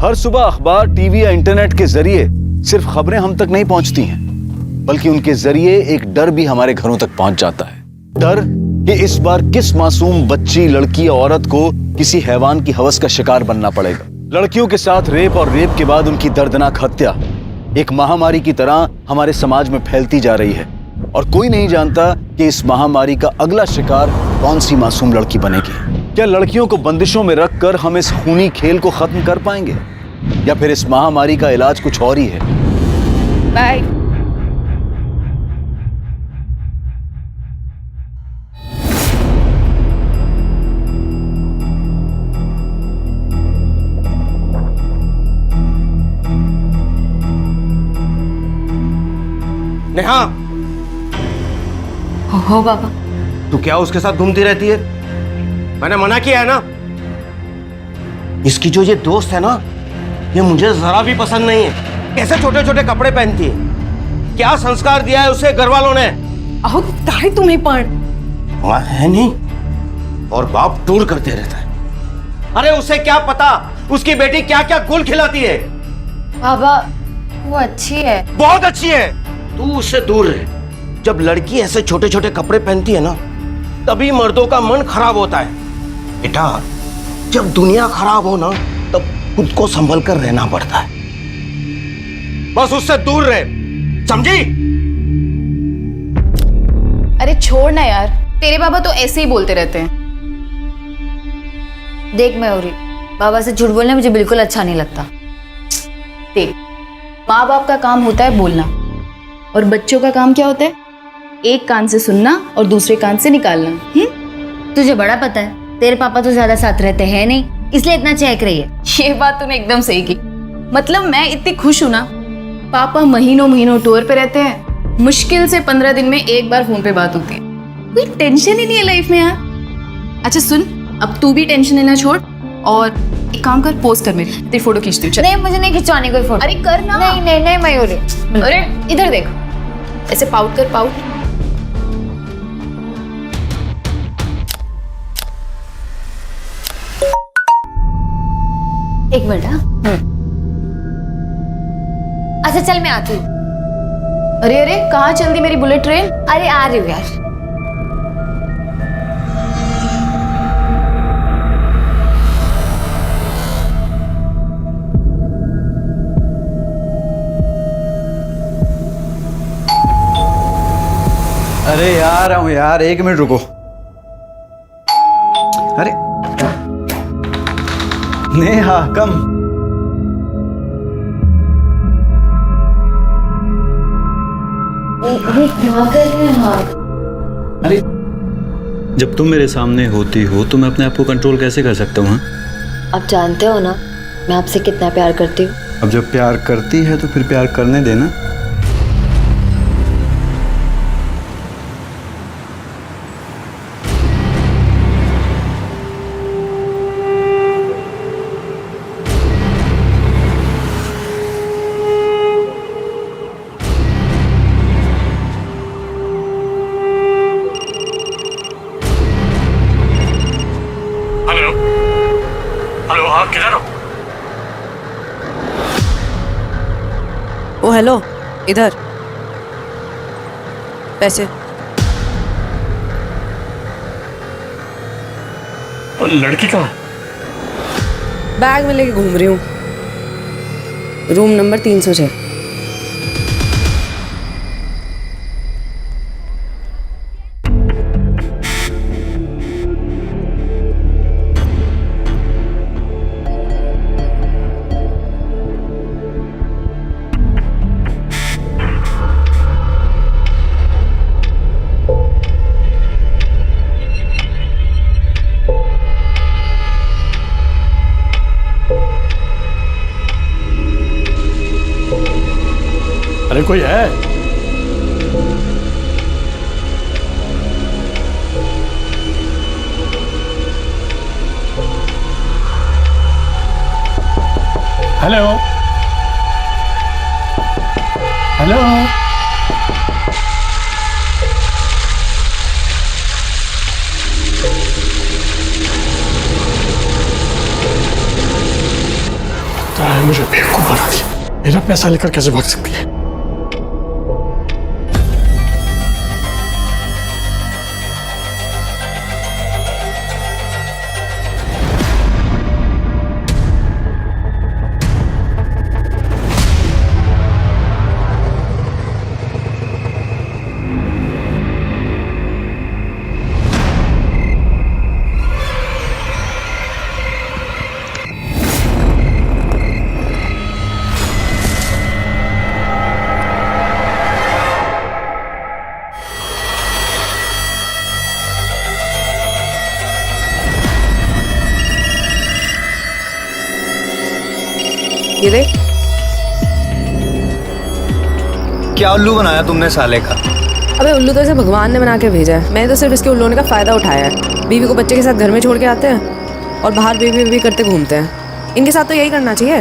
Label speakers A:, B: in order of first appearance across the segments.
A: हर सुबह अखबार, टीवी या इंटरनेट के जरिए सिर्फ खबरें हम तक नहीं पहुंचती हैं, बल्कि उनके जरिए एक डर भी हमारे घरों तक पहुंच जाता है। डर कि इस बार किस मासूम बच्ची, लड़की या औरत को किसी हैवान की हवस का शिकार बनना पड़ेगा। लड़कियों के साथ रेप और रेप के बाद उनकी दर्दनाक हत्या एक महामारी की तरह हमारे समाज में फैलती जा रही है, और कोई नहीं जानता कि इस महामारी का अगला शिकार कौन सी मासूम लड़की बनेगी। क्या लड़कियों को बंदिशों में रखकर हम इस खूनी खेल को खत्म कर पाएंगे, या फिर इस महामारी का इलाज कुछ और ही है?
B: बाय।
C: नेहा,
B: हो बाबा।
C: तू क्या उसके साथ घूमती रहती है? मैंने मना किया है ना। इसकी जो ये दोस्त है ना, ये मुझे जरा भी पसंद नहीं है। कैसे छोटे छोटे कपड़े पहनती है, क्या संस्कार दिया है उसे घर वालों ने?
B: अहो ताई तुम्हें पण
C: वहाँ है नहीं, और बाप टूर करते रहता है। अरे उसे क्या पता उसकी बेटी क्या क्या गुल खिलाती है।
D: बाबा वो अच्छी है।
C: बहुत अच्छी है, तू उससे दूर रहे। जब लड़की ऐसे छोटे छोटे कपड़े पहनती है ना, तभी मर्दों का मन खराब होता है। बेटा, जब दुनिया खराब हो ना, तब खुद को संभल कर रहना पड़ता है। बस उससे दूर रहे, समझी?
D: अरे छोड़ ना यार, तेरे बाबा तो ऐसे ही बोलते रहते हैं।
E: देख मयूरी, बाबा से झूठ बोलना मुझे बिल्कुल अच्छा नहीं लगता।
D: देख, माँ बाप का काम होता है बोलना, और बच्चों का काम क्या होता है? एक कान से सुनना और दूसरे कान से निकालना।
E: तुझे बड़ा पता है, तेरे पापा तो ज्यादा साथ रहते हैं नहीं, इसलिए इतना चहक रही है।
D: ये बात तूने एकदम सही की। मतलब मैं इतनी खुश हूं ना, पापा महीनों महीनों टूर पे रहते हैं, मुश्किल से 15 दिन में एक बार फोन पे बात होती है। कोई टेंशन ही नहीं है लाइफ में यार। अच्छा सुन, अब तू भी टेंशन लेना छोड़, और एक काम कर, पोस्ट कर मेरी, तेरी फोटो खींचती हूँ।
E: नहीं, मुझे नहीं खिंचवानी कोई फोटो।
D: अरे कर ना।
E: नहीं नहीं नहीं मयूरी।
D: अरे इधर देख, ऐसे पाउट कर, पाउट।
E: एक मिनट। हाँ, अच्छा चल मैं आती हूँ।
D: अरे अरे कहाँ चल दी मेरी बुलेट ट्रेन?
E: अरे आ रही हूँ यार।
F: अरे यार हूँ यार, एक मिनट रुको। अरे नेहा कम।
E: क्या कर रहे हैं आप?
F: अरे जब तुम मेरे सामने होती हो तो मैं अपने आप को कंट्रोल कैसे कर सकता हूँ?
E: आप जानते हो ना मैं आपसे कितना प्यार करती हूँ।
F: अब जब प्यार करती है तो फिर प्यार करने देना।
C: हेलो हेलो, हाँ किधर हो?
B: ओ हेलो, इधर पैसे।
C: और लड़की कहाँ?
B: बैग में लेके घूम रही हूँ, रूम नंबर 306।
C: अरे कोई है? हेलो हेलो,
G: मेरा पैसा लेकर कैसे भाग सकती है?
B: ये देख।
H: क्या उल्लू बनाया तुमने साले का?
B: अबे उल्लू तो इसे भगवान ने बना के भेजा है, मैंने तो सिर्फ इसके उल्लू होने का फायदा उठाया है। बीवी को बच्चे के साथ घर में छोड़ के आते हैं और बाहर बीवी बीवी करते घूमते हैं। इनके साथ तो यही करना चाहिए।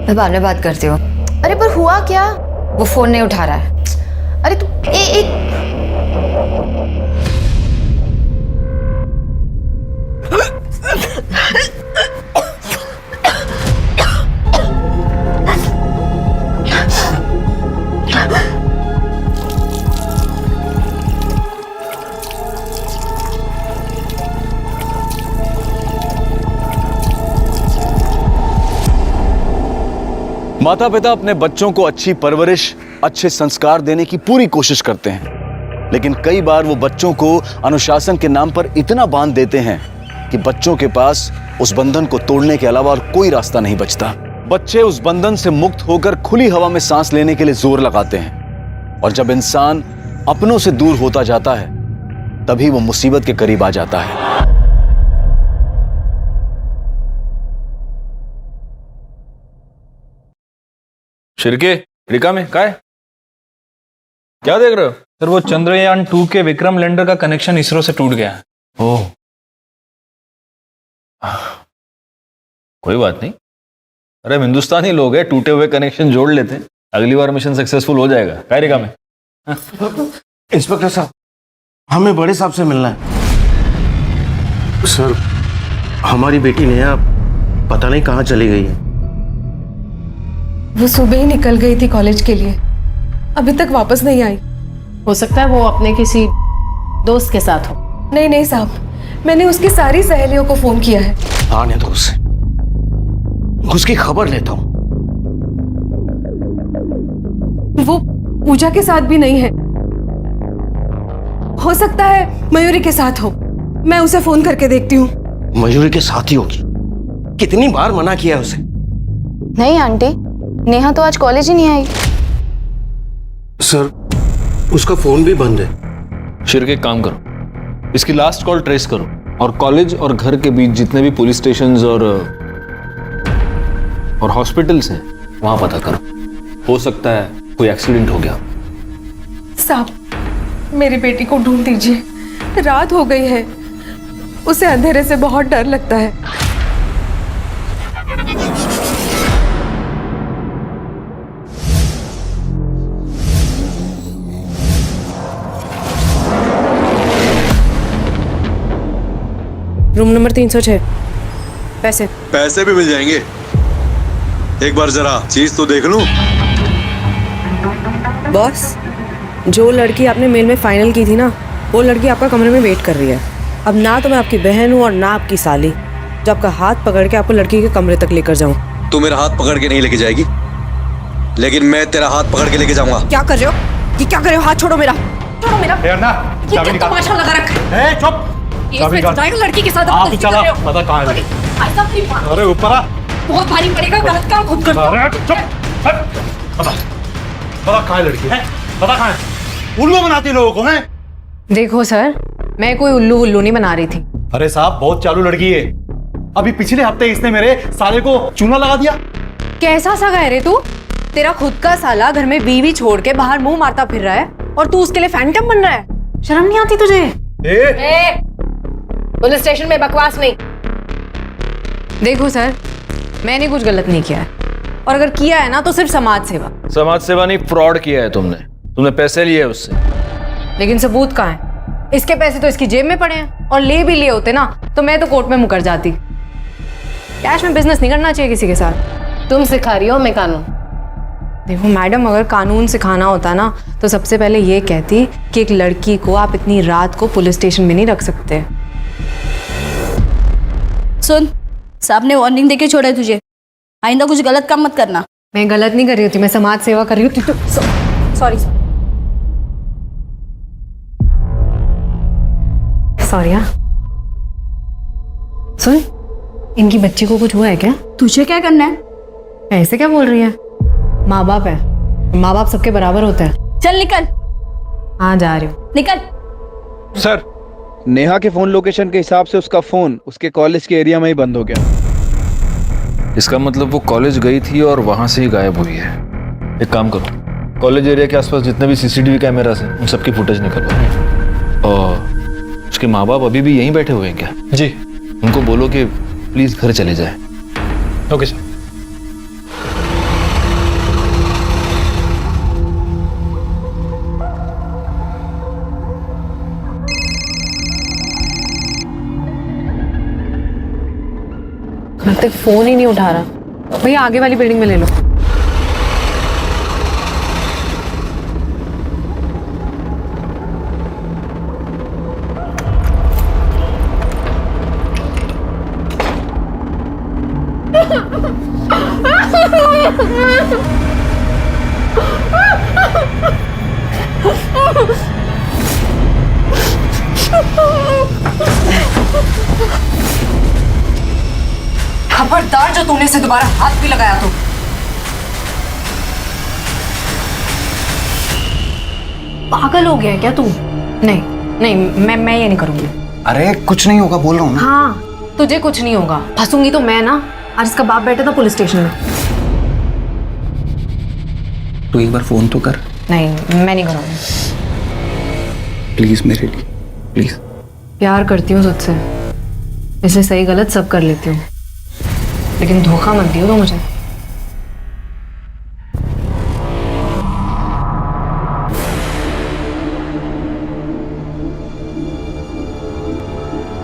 E: मैं बाद में बात करती हूँ।
D: अरे पर हुआ क्या?
E: वो फोन नहीं उठा रहा है।
D: अरे तू एक
A: माता पिता अपने बच्चों को अच्छी परवरिश, अच्छे संस्कार देने की पूरी कोशिश करते हैं, लेकिन कई बार वो बच्चों को अनुशासन के नाम पर इतना बांध देते हैं कि बच्चों के पास उस बंधन को तोड़ने के अलावा और कोई रास्ता नहीं बचता। बच्चे उस बंधन से मुक्त होकर खुली हवा में सांस लेने के लिए जोर लगाते हैं, और जब इंसान अपनों से दूर होता जाता है तभी वो मुसीबत के करीब आ जाता है।
I: शिरके रिका में काय क्या देख रहे हो?
F: सर वो चंद्रयान 2 के विक्रम लैंडर का कनेक्शन इसरो से टूट गया है।
I: ओह, कोई बात नहीं। अरे हम हिंदुस्तानी लोग हैं, टूटे हुए कनेक्शन जोड़ लेते हैं, अगली बार मिशन सक्सेसफुल हो जाएगा। काय रिका में?
C: इंस्पेक्टर साहब, हमें बड़े साहब से मिलना है। सर, हमारी बेटी नेहा पता नहीं कहाँ चली गई है।
B: वो सुबह ही निकल गई थी कॉलेज के लिए, अभी तक वापस नहीं आई।
J: हो सकता है वो अपने किसी दोस्त के साथ हो।
B: नहीं नहीं साहब, मैंने उसकी सारी सहेलियों को फोन किया है।
C: आने दो उसे, उसकी खबर लेता हूँ।
B: वो पूजा के साथ भी नहीं है, हो सकता है मयूरी के साथ हो। मैं उसे फोन करके देखती हूँ।
C: मयूरी के साथ ही होगी, कितनी बार मना किया है उसे।
D: नहीं आंटी, नेहा तो आज कॉलेज ही नहीं आई।
C: सर, उसका फोन भी बंद है।
I: शिरके एक काम करो, इसकी लास्ट कॉल ट्रेस करो और कॉलेज और घर के बीच जितने भी पुलिस स्टेशंस और हॉस्पिटल्स हैं वहां पता करो। हो सकता है कोई एक्सीडेंट हो गया।
B: साहब, मेरी बेटी को ढूंढ दीजिए, रात हो गई है, उसे अंधेरे से बहुत डर लगता है। Room number 306। पैसे
K: भी मिल जाएंगे। एक बार जरा चीज तो देख लूं।
B: बॉस, जो लड़की आपने मेल में फाइनल की थी ना, वो लड़की आपका कमरे में वेट कर रही है। अब ना तो मैं आपकी बहन हूँ और ना आपकी साली, जो आपका हाथ पकड़ के आपको लड़की के कमरे तक लेकर जाऊँ।
K: तू मेरा हाथ पकड़ के नहीं लेके जाएगी, लेकिन मैं तेरा हाथ पकड़ के लेके जाऊंगा।
B: क्या कर रहे हो? ये क्या कर रहे हो? हाथ छोड़ो मेरा, छोड़ो मेरा। ये क्या तमाशा लगा रखा है?
G: चुप।
B: लड़की के साथ
G: आप चला, पता कहाँ है? अरे ऊपर आ।
B: बहुत भारी पड़ेगा, गलत काम खुद कर।
G: अरे चुप। पता कहाँ है लड़की? पता कहाँ है? उल्लू बनाती लोगों को हैं?
J: देखो सर, मैं कोई उल्लू उल्लू नहीं बना रही थी।
G: अरे साहब, बहुत चालू लड़की है। अभी पिछले हफ्ते इसने मेरे साले को चूना लगा दिया।
J: कैसा सगा है रे तू? तेरा खुद का साला घर में बीवी छोड़ के बाहर मुंह मारता फिर रहा है और तू उसके लिए फैंटम बन रहा है। शर्म नहीं आती तुझे?
B: पुलिस स्टेशन में बकवास नहीं।
J: देखो सर, मैंने कुछ गलत नहीं किया है, और अगर किया है ना तो सिर्फ समाज सेवा।
I: समाज सेवा नहीं, फ्रॉड किया है तुमने। तुमने पैसे लिए उससे।
J: लेकिन सबूत कहाँ है? इसके पैसे तो इसकी जेब में पड़े हैं, और ले भी लिए होते ना तो मैं तो कोर्ट में मुकर जाती। कैश में बिजनेस नहीं करना चाहिए किसी के साथ।
D: तुम सिखा रही हो मैं कानून।
J: देखो मैडम, अगर कानून सिखाना होता ना तो सबसे पहले ये कहती कि एक लड़की को आप इतनी रात को पुलिस स्टेशन में नहीं रख सकते।
E: सुन, साहब ने वार्निंग देके छोड़ा है तुझे, आइंदा कुछ गलत काम मत करना।
J: मैं गलत नहीं कर रही होती, मैं समाज सेवा कर रही हूँ। Sorry sorry. हाँ सुन, इनकी बच्ची को कुछ हुआ है क्या?
E: तुझे क्या करना है?
J: ऐसे क्या बोल रही है? माँ बाप है, माँ बाप सबके बराबर होते हैं।
E: चल निकल।
J: हाँ जा रही हूँ।
E: निकल।
H: सर, नेहा के फोन लोकेशन के हिसाब से उसका फोन उसके कॉलेज के एरिया में ही बंद हो गया।
I: इसका मतलब वो कॉलेज गई थी और वहां से ही गायब हुई है। एक काम करो, कॉलेज एरिया के आसपास जितने भी सीसीटीवी कैमरास हैं उन सबकी फुटेज निकलवाओ। और उसके माँ बाप अभी भी यहीं बैठे हुए हैं क्या?
G: जी।
I: उनको बोलो कि प्लीज घर चले जाए।
G: Okay sir.
J: अब तक फोन ही नहीं उठा रहा। भैया आगे वाली बिल्डिंग में ले लो। खबरदार जो तूने इसे दोबारा हाथ भी लगाया तो। पागल हो गया है क्या तू? नहीं नहीं, मैं ये नहीं करूंगी।
C: अरे कुछ नहीं होगा, बोल रहा हूँ ना।
J: हाँ तुझे कुछ नहीं होगा, फंसूंगी तो मैं ना। आज इसका बाप बैठा था पुलिस स्टेशन में।
H: तू एक बार फोन तो कर।
J: नहीं मैं नहीं करूंगी।
H: प्लीज मेरे लिए, प्लीज।
J: प्यार करती हूँ तुझसे, इसलिए सही गलत सब कर लेती हूँ, लेकिन धोखा मत दियो तो मुझे।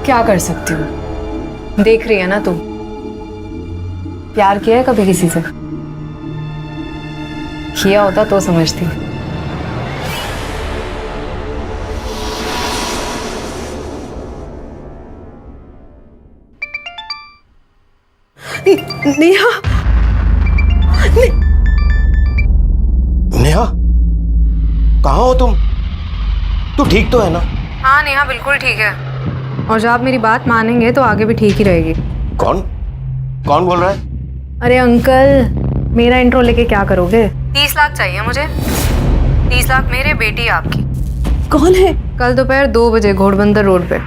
J: क्या कर सकती हूँ? देख रही है ना तू, प्यार किया है कभी किसी से? किया होता तो समझती। नेहा,
C: नेहा, कहाँ हो तुम? तू ठीक तो है ना?
J: हाँ नेहा बिल्कुल ठीक है, और जब आप मेरी बात मानेंगे तो आगे भी ठीक ही रहेगी।
C: कौन कौन बोल रहा है?
J: अरे अंकल, मेरा इंट्रो लेके क्या करोगे? 30 लाख चाहिए मुझे। 30 लाख मेरे, बेटी आपकी।
E: कौन है?
J: कल दोपहर 2 बजे घोड़बंदर रोड पे।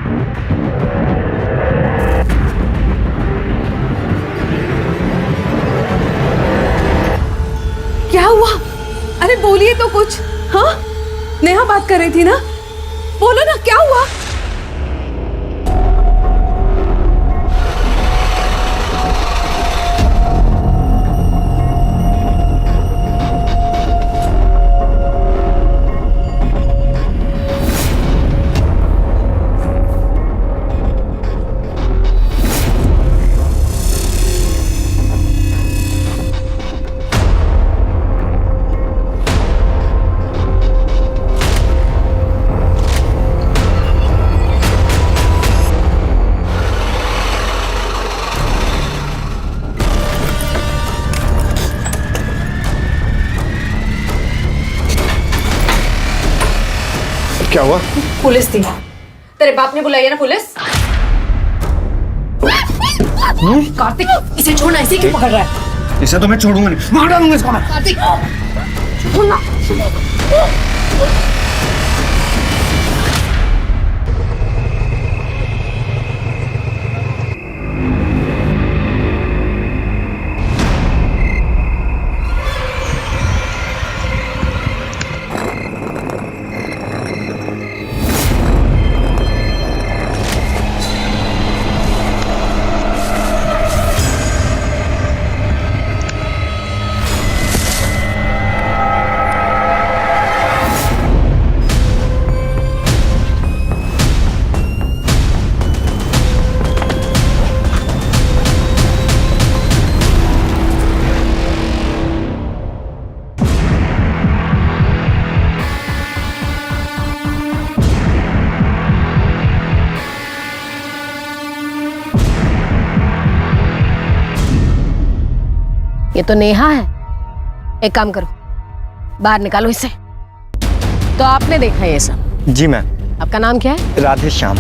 E: क्या हुआ? अरे बोलिए तो कुछ। हाँ, नेहा बात कर रही थी ना, बोलो ना क्या हुआ?
C: क्या हुआ?
J: पुलिस थी। तेरे बाप ने बुलाई है ना पुलिस? कार्तिक, इसे छोड़ना, इसे क्यों पकड़ रहा है?
G: इसे तो मैं छोड़ूंगा नहीं, मार डालूंगा इसको मैं।
J: कार्तिक छोड़ना। ये तो नेहा है। एक काम करो, बाहर निकालो इसे। तो आपने देखा ये सब?
C: जी मैम।
J: आपका नाम क्या है?
C: राधेश्याम।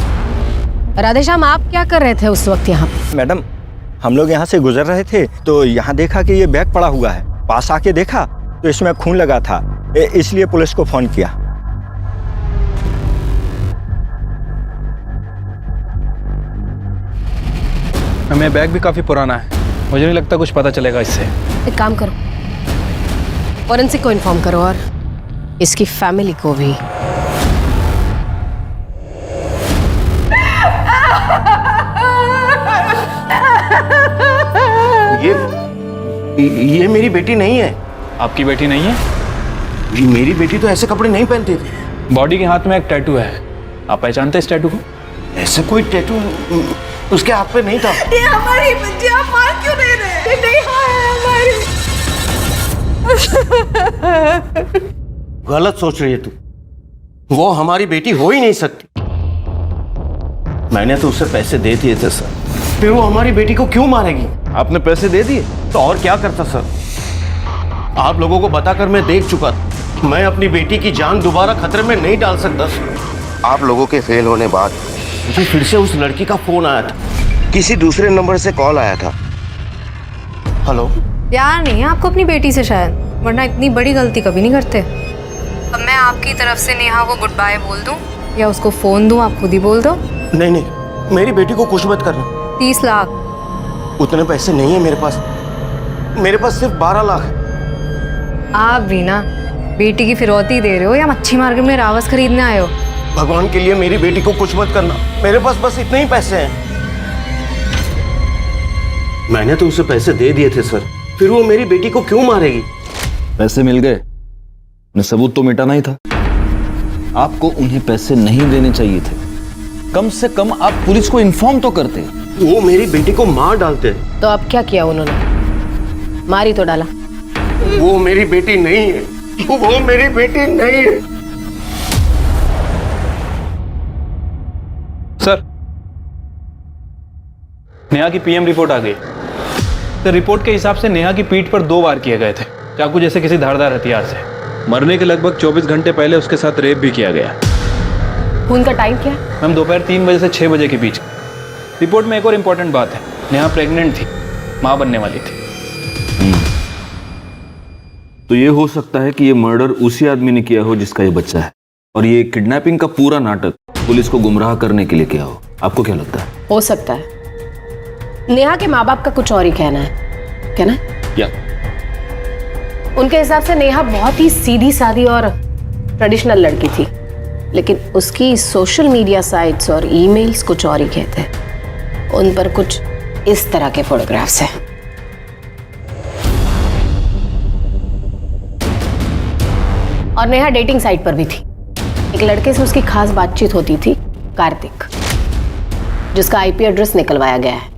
J: राधेश्याम, आप क्या कर रहे थे उस वक्त यहाँ?
C: मैडम, हम लोग यहाँ से गुजर रहे थे तो यहाँ देखा कि ये बैग पड़ा हुआ है। पास आके देखा तो इसमें खून लगा था, इसलिए पुलिस को फोन किया।
I: हमें बैग भी काफी पुराना है, मुझे नहीं लगता कुछ पता चलेगा इससे।
J: एक काम करो, फॉरेंसिक को इन्फॉर्म करो और इसकी फैमिली को भी।
C: ये मेरी बेटी नहीं है।
I: आपकी बेटी नहीं है?
C: मेरी बेटी तो ऐसे कपड़े नहीं पहनती थी।
I: बॉडी के हाथ में एक टैटू है, आप पहचानते इस टैटू को?
C: ऐसा कोई टैटू उसके हाथ पे नहीं था।
E: ये हमारी बच्ची, आप मार क्यों दे रहे हैं? नहीं हमारी।
C: गलत सोच रही है तू, वो हमारी बेटी हो ही नहीं सकती। मैंने तो उसे पैसे दे दिए थे सर, फिर वो हमारी बेटी को क्यों मारेगी?
I: आपने पैसे दे दिए?
C: तो और क्या करता सर? आप लोगों को बताकर मैं देख चुका था, मैं अपनी बेटी की जान दोबारा खतरे में नहीं डाल सकता सर।
L: आप लोगों के फेल होने बाद
C: मुझे फिर से उस लड़की का फोन आया था।
L: किसी दूसरे नंबर से कॉल आया था।
C: हेलो।
J: प्यार नहीं है आपको अपनी बेटी से शायद, वरना इतनी बड़ी गलती कभी नहीं करते। अब मैं आपकी तरफ से नेहा को गुड बाय बोल दूं या उसको फोन दूं, आप खुद ही बोल दो।
C: नहीं नहीं, मेरी बेटी को कुछ मत करना।
J: 30 लाख?
C: उतने पैसे नहीं है मेरे पास, मेरे पास सिर्फ 12 लाख है।
J: आप भी ना बेटी की फिरौती दे रहे हो या मच्छी मार्केट में रावस खरीदने आए हो?
C: भगवान के लिए मेरी बेटी को कुछ मत करना, मेरे पास बस इतने ही पैसे हैं। मैंने तो उसे पैसे दे दिए थे सर, फिर वो मेरी बेटी को क्यों मारेगी?
I: पैसे मिल गए, सबूत तो मिटाना ही था। आपको उन्हें पैसे नहीं देने चाहिए थे, कम से कम आप पुलिस को इन्फॉर्म तो करते।
C: वो मेरी बेटी को मार डालते।
J: तो अब क्या किया उन्होंने? मारी तो डाला।
C: वो मेरी बेटी नहीं है, वो मेरी बेटी नहीं है।
F: सर, नेहा की पीएम रिपोर्ट आ गई। तो रिपोर्ट के हिसाब से नेहा की पीठ पर 2 वार किए गए थे, चाकू जैसे किसी धारदार हथियार से।
I: मरने के लगभग 24 घंटे पहले उसके साथ रेप भी किया गया।
J: खून का टाइम क्या?
F: मैम, दोपहर 3 बजे से 6 बजे के बीच। रिपोर्ट में एक और इम्पोर्टेंट बात है, नेहा प्रेग्नेंट थी, मां बनने वाली थी।
I: तो ये हो सकता है कि ये मर्डर उसी आदमी ने किया हो जिसका ये बच्चा है, और ये किडनैपिंग का पूरा नाटक पुलिस को गुमराह करने के लिए किया हो। आपको क्या लगता है?
J: हो सकता है। नेहा के माँ बाप का कुछ और ही कहना है, क्या ना?
I: या
J: उनके हिसाब से नेहा बहुत ही सीधी सादी और ट्रेडिशनल लड़की थी, लेकिन उसकी सोशल मीडिया साइट्स और ईमेल्स कुछ और ही कहते हैं। उन पर कुछ इस तरह के फोटोग्राफ्स हैं। और नेहा डेटिंग साइट पर भी थी। एक लड़के से उसकी खास बातचीत होती थी, कार्तिक, जिसका आईपी एड्रेस निकलवाया गया है।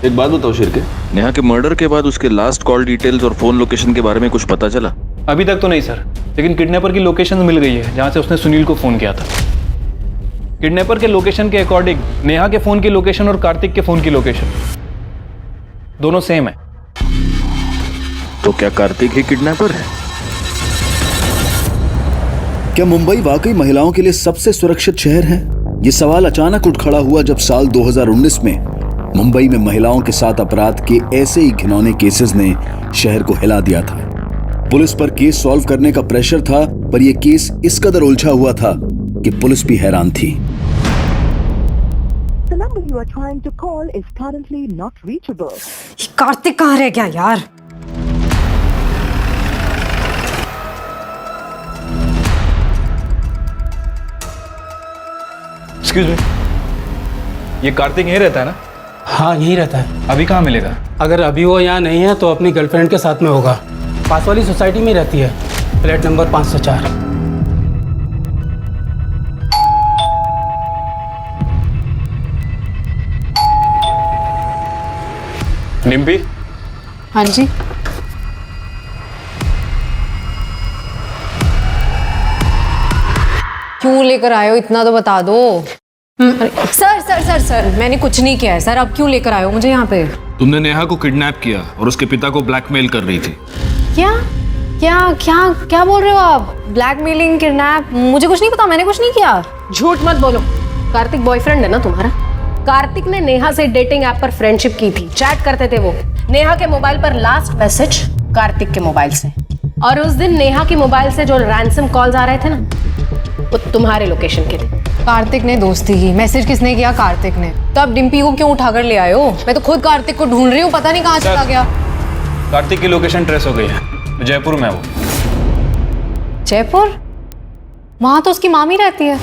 I: एक बात बताओ शिर्के, नेहा के मर्डर के बाद उसके लास्ट कॉल डिटेल्स और फोन लोकेशन के बारे में कुछ पता चला?
F: अभी तक तो नहीं सर, लेकिन किडनैपर की लोकेशन मिल गई है जहां से उसने सुनील को फोन किया था। किडनैपर के लोकेशन के अकॉर्डिंग नेहा के फोन की लोकेशन और कार्तिक के फोन की लोकेशन दोनों सेम है।
I: तो क्या कार्तिक ही किडनैपर है?
A: क्या मुंबई वाकई महिलाओं के लिए सबसे सुरक्षित शहर है? ये सवाल अचानक उठ खड़ा हुआ जब साल 2019 में मुंबई में महिलाओं के साथ अपराध के ऐसे ही घिनौने केसेस ने शहर को हिला दिया था। पुलिस पर केस सॉल्व करने का प्रेशर था, पर यह केस इस कदर उलझा हुआ था कि पुलिस भी हैरान थी।
J: कार्तिक कहाँ रह गया यार?
F: एक्सक्यूज मी, ये कार्तिक यहीं रहता है ना?
M: हाँ, यहीं रहता है।
F: अभी कहाँ मिलेगा?
M: अगर अभी वो यहाँ नहीं है तो अपनी गर्लफ्रेंड के साथ में होगा। पास वाली सोसाइटी में रहती है, फ्लैट नंबर 504।
F: निम्पी?
D: हाँ जी।
J: क्यों लेकर आए हो, इतना तो बता दो। सर सर सर सर, मैंने कुछ नहीं किया है सर, अब क्यों लेकर आए हो मुझे यहाँ पे?
I: तुमने नेहा को किडनैप किया और उसके पिता को ब्लैकमेल कर रही थी।
J: क्या क्या क्या क्या बोल रहे हो आप? Blackmailing, kidnap? मुझे कुछ नहीं पता, मैंने कुछ नहीं किया। झूठ मत बोलो। कार्तिक बॉयफ्रेंड है ना तुम्हारा? कार्तिक ने नेहा से डेटिंग ऐप पर फ्रेंडशिप की थी, चैट करते थे वो। नेहा के मोबाइल पर लास्ट मैसेज कार्तिक के मोबाइल से, और उस दिन नेहा के मोबाइल से जो रैंसम कॉल्स आ रहे थे ना, वो तुम्हारे लोकेशन के थे।
B: कार्तिक ने दोस्ती की, मैसेज किसने किया? कार्तिक ने। तो अब डिम्पी को क्यों उठाकर ले आए हो? मैं तो खुद कार्तिक को ढूंढ रही हूँ, पता नहीं कहाँ चला गया।
F: कार्तिक की लोकेशन ट्रेस हो गई है, जयपुर में है वो।
B: जयपुर? वहां तो उसकी मामी रहती है।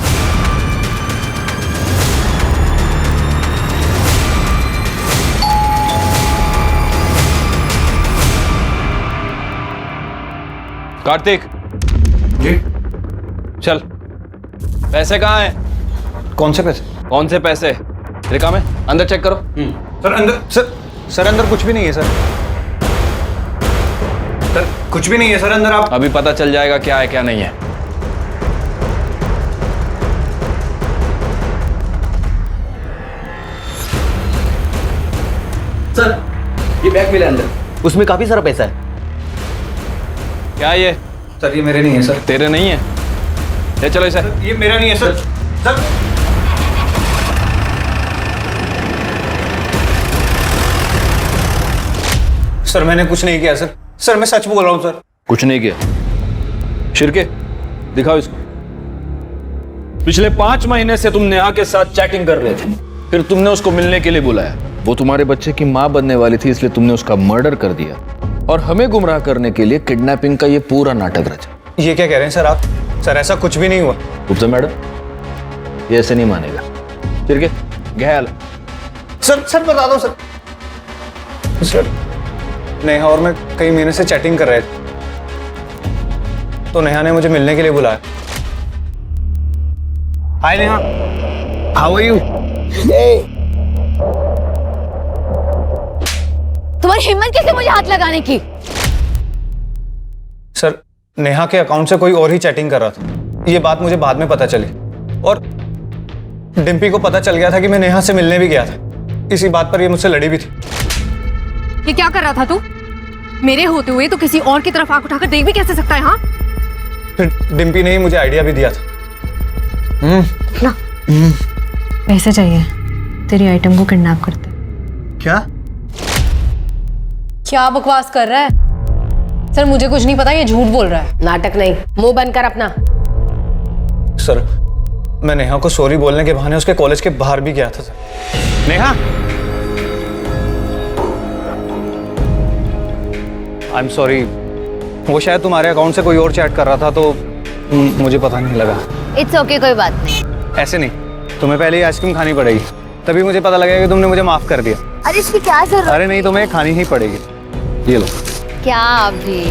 F: कार्तिक
G: जी
F: चल, पैसे कहाँ हैं?
G: कौन से पैसे?
F: कौन से पैसे? तेरे काम है, अंदर चेक करो।
G: सर अंदर, सर अंदर कुछ भी नहीं है सर। सर कुछ भी नहीं है सर अंदर। आप
F: अभी पता चल जाएगा क्या है क्या नहीं है।
C: सर ये बैग मिला अंदर, उसमें काफी सारा पैसा है।
F: क्या ये?
G: सर ये मेरे नहीं है सर।
F: तेरे नहीं है? ले चलो इसे।
G: ये मेरा नहीं है सर। सर सर मैंने कुछ नहीं किया सर। सर मैं सच बोल रहा हूँ सर।
F: कुछ नहीं किया? शिरके दिखाओ इसको। पिछले 5 महीने से तुम नेहा के साथ चैटिंग कर रहे थे, फिर तुमने उसको मिलने के लिए बुलाया।
I: वो तुम्हारे बच्चे की माँ बनने वाली थी, इसलिए तुमने उसका मर्डर कर दिया और हमें गुमराह करने के लिए किडनैपिंग का ये पूरा नाटक रचा।
G: ये क्या कह रहे हैं सर आप? सर ऐसा कुछ भी नहीं हुआ।
I: गुप्ता मैडम, ये ऐसे नहीं मानेगा। शिरके गहल।
G: सर सर बता दो सर। सर नेहा और मैं कई महीने से चैटिंग कर रहे थे, तो नेहा ने मुझे मिलने के लिए बुलाया। हाय नेहा, हाउ आर यू?
J: तुम्हारी हिम्मत कैसे मुझे हाथ लगाने की?
G: सर नेहा के अकाउंट से कोई और ही चैटिंग कर रहा था, ये बात मुझे बाद में पता चली। और डिम्पी को पता चल गया था कि मैं नेहा से मिलने भी गया था। इसी बात पर ये मुझसे लड़ी भी थी।
B: ये क्या कर रहा था तू? मेरे होते हुए तो किसी और की तरफ आंख उठाकर देख भी कैसे सकता है? हाँ,
G: फिर डिम्पी ने ही मुझे आइडिया भी दिया था।
B: ना पैसे चाहिए, तेरी आइटम को किडनैप करते।
G: क्या?
B: क्या बकवास कर रहा है? सर मुझे कुछ नहीं पता, ये झूठ बोल रहा है।
J: नाटक नहीं, मुंह बंद कर अपना।
G: सर मैं नेहा को सॉरी बोलने के बहाने उसके कॉलेज के बाहर भी गया था sir. Neha, I am sorry. वो शायद तुम्हारे अकाउंट से कोई और चैट कर रहा था, तो मुझे पता नहीं लगा।
J: इट्स ओके, कोई बात नहीं।
G: ऐसे नहीं, तुम्हें पहले ही आइसक्रीम खानी पड़ेगी, तभी मुझे पता लगेगा कि तुमने मुझे माफ कर दिया।
J: अरे इसकी क्या जरूरत?
G: अरे नहीं, तुम्हें खानी ही पड़ेगी। ये लो।
J: क्या अभी?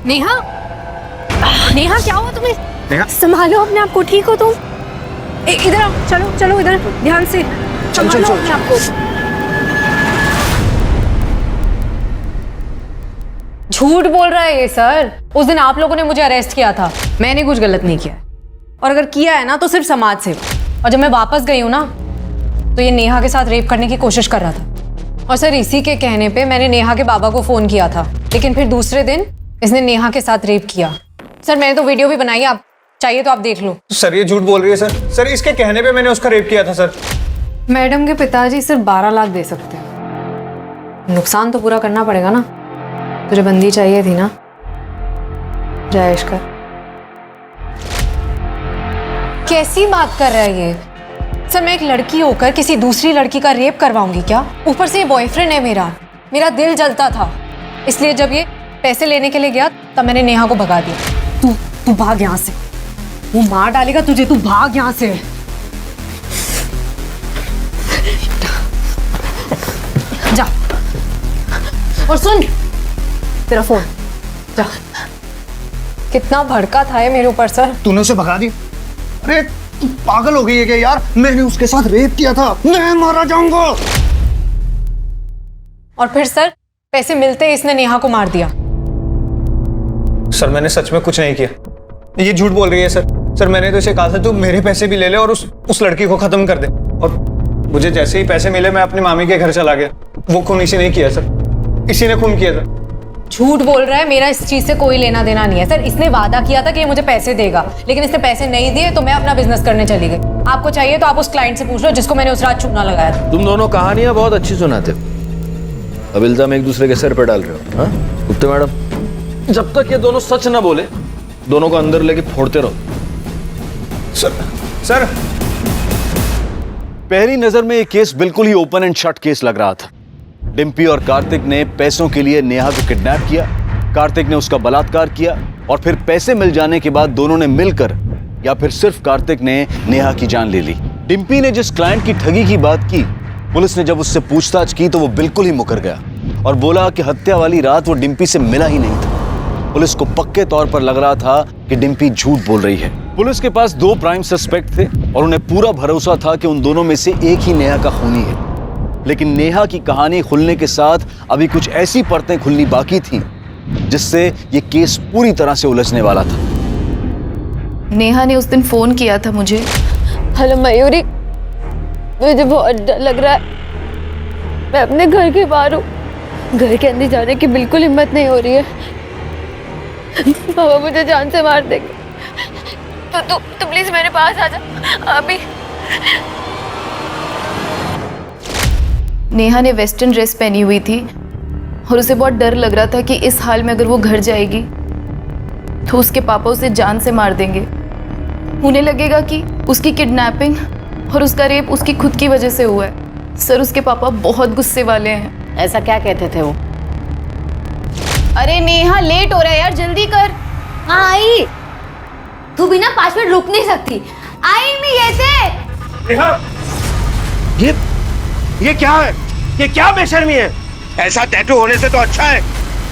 B: नेहा, नेहा क्या हुआ तुम्हें?
G: नेहा,
B: संभालो अपने आप को, ठीक हो तुम? इधर आओ, चलो चलो इधर, ध्यान से संभालो अपने आप को। झूठ बोल रहा है ये सर। उस दिन आप लोगों ने मुझे अरेस्ट किया था, मैंने कुछ गलत नहीं किया है, और अगर किया है ना तो सिर्फ समाज सेवा। और जब मैं वापस गई हूँ ना, तो ये नेहा के साथ रेप करने की कोशिश कर रहा था। और सर इसी के कहने पे मैंने नेहा के बाबा को फोन किया था, लेकिन फिर दूसरे दिन इसने नेहा के साथ रेप किया। सर मैंने तो वीडियो भी बनाई, आप चाहिए तो आप देख लो।
G: सर ये झूठ बोल रही है सर। सर इसके कहने पे मैंने उसका रेप किया था सर।
B: मैडम के पिताजी सिर्फ 12 लाख दे सकते हैं, नुकसान तो पूरा करना पड़ेगा ना। तुझे बंदी चाहिए थी ना, जायश कर। कैसी बात कर रहा है ये? सर मैं एक लड़की होकर किसी दूसरी लड़की का रेप करवाऊंगी क्या? ऊपर से ये बॉयफ्रेंड है मेरा दिल जलता था, इसलिए जब ये पैसे लेने के लिए गया तब मैंने नेहा को भगा दिया। तू भाग यहाँ से, वो मार डालेगा तुझे, तू भाग यहाँ से। जा, और सुन, तेरा फोन जा। कितना भड़का था ये मेरे ऊपर सर।
G: तूने उसे भगा दिया? अरे तू पागल हो गई है क्या यार? मैंने उसके साथ रेप किया था, मैं मारा जाऊंगा।
B: और फिर सर पैसे मिलते ही इसने नेहा को मार दिया।
G: सर मैंने सच में कुछ नहीं किया, ये झूठ बोल रही है सर। सर मैंने तो इसे कहा था तू मेरे पैसे भी ले ले और उस लड़की को खत्म कर दे, और मुझे जैसे ही पैसे मिले मैं अपनी मामी के घर चला गया। वो खून इसी ने किया सर, इसी ने खून किया था।
B: झूठ बोल रहा है, मेरा इस चीज से कोई लेना देना नहीं है सर। इसने वादा किया था कि ये मुझे पैसे देगा, लेकिन इसने पैसे नहीं दिए तो मैं अपना बिजनेस करने चली गई। आपको चाहिए तो आप उस क्लाइंट से पूछ लो जिसको मैंने उस रात चूना लगाया था।
I: तुम दोनों कहानियां बहुत अच्छी सुनाते हो, अब इल्जाम एक दूसरे के सर पे डाल रहे हो। हाँ गुप्ता मैडम, जब तक ये दोनों सच ना बोले दोनों को अंदर लेके फोड़ते रहो।
G: सर
A: पहली नजर में ये केस बिल्कुल ही ओपन एंड शट केस लग रहा था। डिम्पी और कार्तिक ने पैसों के लिए नेहा को किडनैप किया, कार्तिक ने उसका बलात्कार किया और फिर पैसे मिल जाने के बाद दोनों ने मिलकर, या फिर सिर्फ कार्तिक ने नेहा की जान ले ली। डिम्पी ने जिस क्लाइंट की ठगी की बात की, पुलिस ने जब उससे पूछताछ की तो वो बिल्कुल ही मुकर गया और बोला कि हत्या वाली रात वो डिम्पी से मिला ही नहीं था। पुलिस को पक्के तौर पर लग रहा था कि डिम्पी झूठ बोल रही है। पुलिस के पास 2 प्राइम सस्पेक्ट थे और उन्हें पूरा भरोसा था कि उन दोनों में से एक ही नेहा का खूनी है। लेकिन नेहा की कहानी खुलने के साथ अभी कुछ ऐसी परतें खुलनी बाकी थी जिससे ये केस पूरी तरह से उलझने वाला था।
D: नेहा ने उस दिन फोन किया था मुझे।
E: हेलो मयूरी, मुझे बहुत डर लग रहा है। मैं अपने घर के बाहर हूँ, घर के अंदर जाने की बिल्कुल हिम्मत नहीं हो रही है। पापा मुझे जान से मार देंगे, तो तू प्लीज मेरे पास आ जा अभी।
D: नेहा ने वेस्टर्न ड्रेस पहनी हुई थी और उसे बहुत डर लग रहा था कि इस हाल में अगर वो घर जाएगी तो उसके पापा उसे जान से मार देंगे। उन्हें लगेगा कि उसकी किडनैपिंग और उसका रेप उसकी खुद की वजह से हुआ है। सर उसके पापा बहुत गुस्से वाले हैं।
J: ऐसा क्या कहते थे वो?
D: अरे नेहा लेट हो रहा है यार, जल्दी कर।
E: हाँ आई, तू बिना 5 मिनट रुक नहीं सकती। आई मैं
C: ये क्या है? ये क्या बेशर्मी है? ऐसा टैटू होने से तो अच्छा है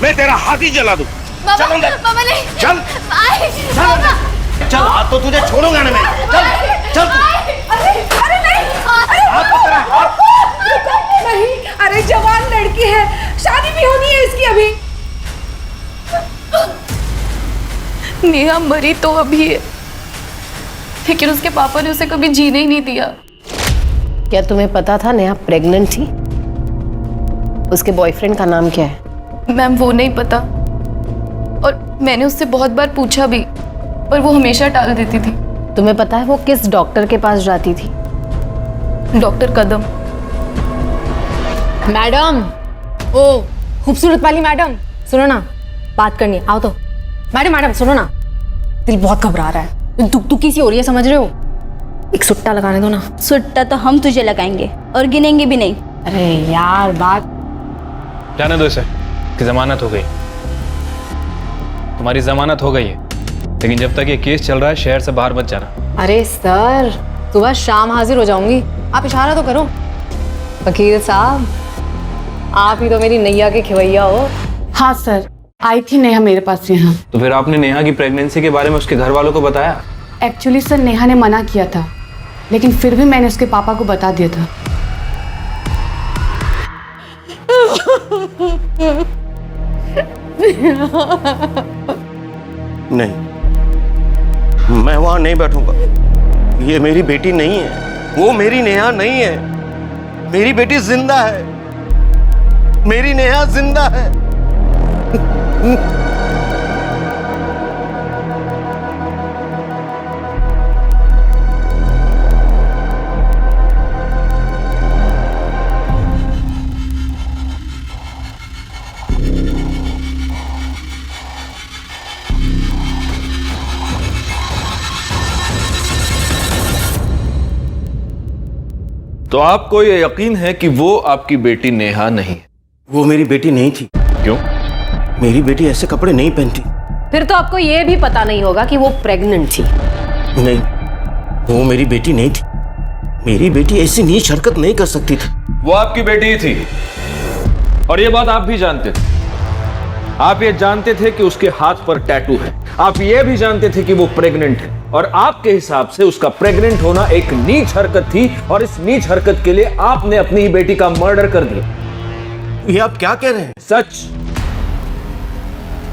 C: मैं तेरा हाथ ही जला दूं। चल अंदर।
E: पापा नहीं,
C: चल
E: पापा
C: चल, हाथ तो तुझे छोड़ूंगा ना मैं। चल
E: अरे नहीं,
C: हाथ तो तेरा हाथ।
E: नहीं, अरे जवान लड़की है, शादी भी होनी है इसकी अभी।
D: नेहा मरी तो अभी है, लेकिन उसके पापा ने उसे कभी जीने ही नहीं दिया।
J: क्या तुम्हें पता था नेहा प्रेग्नेंट थी? उसके बॉयफ्रेंड का नाम क्या है?
D: मैम वो नहीं पता, और मैंने उससे बहुत बार पूछा भी, पर वो हमेशा टाल देती थी।
J: तुम्हें पता है वो किस डॉक्टर के पास जाती थी?
D: डॉक्टर कदम।
B: मैडम, ओ खूबसूरत वाली मैडम, सुनो ना, बात करनी है, आओ तो। मैडम सुनो ना, दिल बहुत घबरा रहा है, दुखी सी हो रही है, समझ रहे हो? एक सुट्टा लगाने दो ना।
E: सुट्टा तो हम तुझे लगाएंगे और गिनेंगे भी नहीं।
B: अरे यार बात।
F: जाने दो इसे, कि जमानत हो गई, तुम्हारी जमानत हो गई है, लेकिन जब तक ये केस चल रहा है शहर से बाहर मत जाना।
B: अरे सर, सुबह शाम हाजिर हो जाऊंगी, आप इशारा तो करो। वकील साहब, आप ही तो मेरी नैया के खिवैया हो।
E: हाँ सर, आई थी नेहा मेरे पास यहाँ।
F: तो फिर आपने नेहा की प्रेगनेंसी के बारे में उसके घर वालों को बताया?
E: एक्चुअली सर नेहा ने मना किया था, लेकिन फिर भी मैंने उसके पापा को बता दिया था।
C: नहीं, मैं वहां नहीं बैठूंगा। ये मेरी बेटी नहीं है, वो मेरी नेहा नहीं है। मेरी बेटी जिंदा है, मेरी नेहा जिंदा है।
I: तो आपको ये यकीन है कि वो आपकी बेटी नेहा नहीं है?
C: वो मेरी बेटी नहीं थी।
I: क्यों?
C: मेरी बेटी ऐसे कपड़े नहीं पहनती।
J: फिर तो आपको ये भी पता नहीं होगा कि वो प्रेग्नेंट थी।
C: नहीं, वो मेरी बेटी नहीं थी। मेरी बेटी ऐसी नीच हरकत नहीं कर सकती थी।
I: वो आपकी बेटी ही थी, और ये बात आप भी जानते थे। आप ये जानते थे कि उसके हाथ पर टैटू है, आप ये भी जानते थे कि वो प्रेग्नेंट है, और आपके हिसाब से उसका प्रेग्नेंट होना एक नीच हरकत थी, और इस नीच हरकत के लिए आपने अपनी ही बेटी का मर्डर कर दिया।
C: ये आप क्या कह रहे हैं?
I: सच।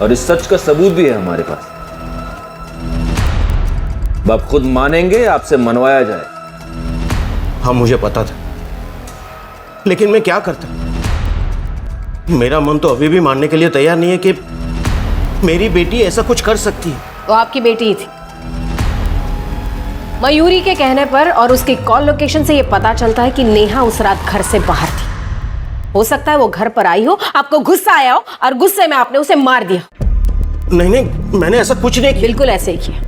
I: और इस सच का सबूत भी है हमारे पास। बाप खुद मानेंगे, आपसे मनवाया जाए।
C: हाँ मुझे पता था, लेकिन मैं क्या करता। मेरा मन तो अभी भी मानने के लिए तैयार नहीं है कि मेरी बेटी ऐसा कुछ कर सकती है।
J: वो आपकी बेटी ही थी। मयूरी के कहने पर और उसकी कॉल लोकेशन से ये पता चलता है कि नेहा उस रात घर से बाहर थी। हो सकता है वो घर पर आई हो, आपको गुस्सा आया हो और गुस्से में आपने उसे मार दिया।
C: नहीं नहीं, मैंने ऐसा कुछ नहीं किया।
J: बिल्कुल ऐसे ही किया।